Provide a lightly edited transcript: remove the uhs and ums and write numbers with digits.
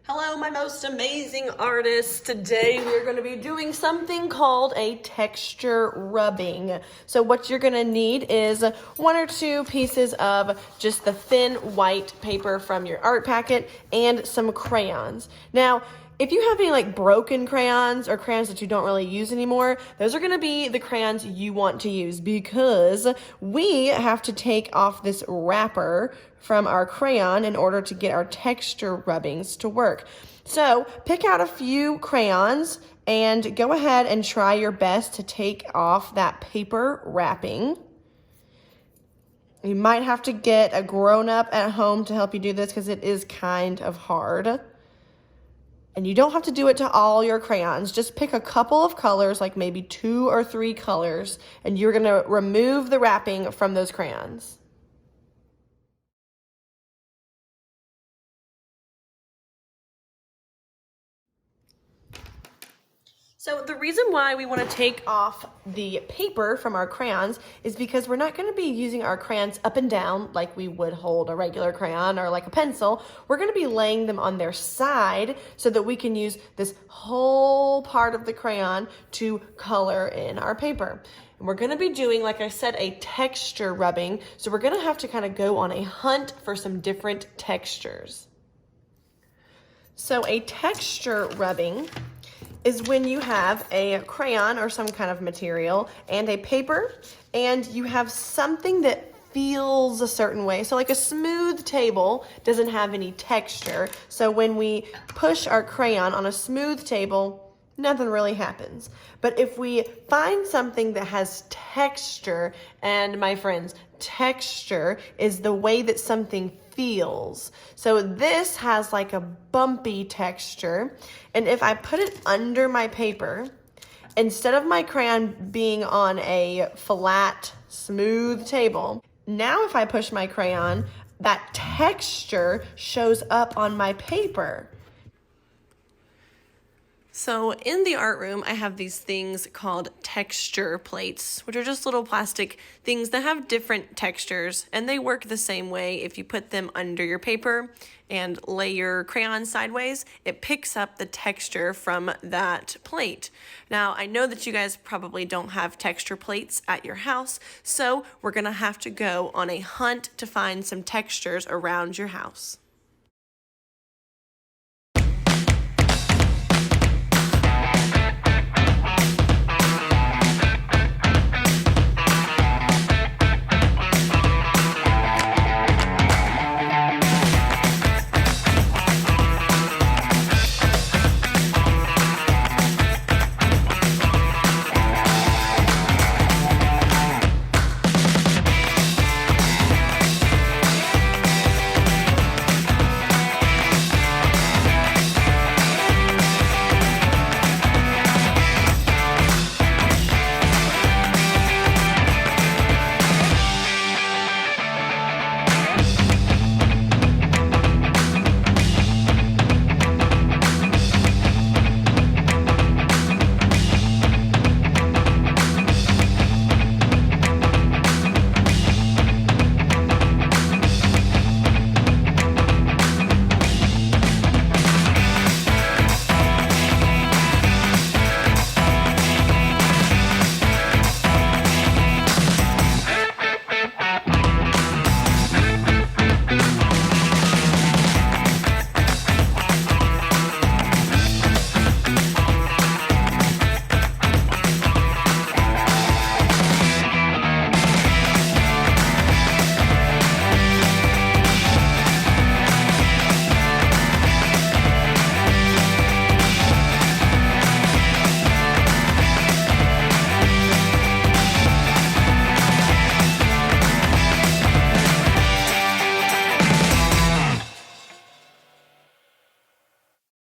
Hello, my most amazing artists. Today we're going to be doing something called a texture rubbing. So what you're going to need is 1 or 2 pieces of just the thin white paper from your art packet and some crayons. Now, if you have any like broken crayons or crayons that you don't really use anymore, those are going to be the crayons you want to use because we have to take off this wrapper from our crayon in order to get our texture rubbings to work. So pick out a few crayons and go ahead and try your best to take off that paper wrapping. You might have to get a grown-up at home to help you do this because it is kind of hard. And you don't have to do it to all your crayons. Just pick a couple of colors, like maybe 2 or 3 colors, and you're gonna remove the wrapping from those crayons. So the reason why we want to take off the paper from our crayons is because we're not going to be using our crayons up and down like we would hold a regular crayon or like a pencil. We're going to be laying them on their side so that we can use this whole part of the crayon to color in our paper. And we're going to be doing, like I said, a texture rubbing. So we're going to have to kind of go on a hunt for some different textures. So a texture rubbing is when you have a crayon or some kind of material and a paper and you have something that feels a certain way. So like a smooth table doesn't have any texture. So when we push our crayon on a smooth table, nothing really happens. But if we find something that has texture, and my friends, texture is the way that something feels. So this has like a bumpy texture, and if I put it under my paper, instead of my crayon being on a flat, smooth table, now if I push my crayon, that texture shows up on my paper. So in the art room, I have these things called texture plates, which are just little plastic things that have different textures, and they work the same way. If you put them under your paper and lay your crayon sideways, it picks up the texture from that plate. Now, I know that you guys probably don't have texture plates at your house, so we're gonna have to go on a hunt to find some textures around your house.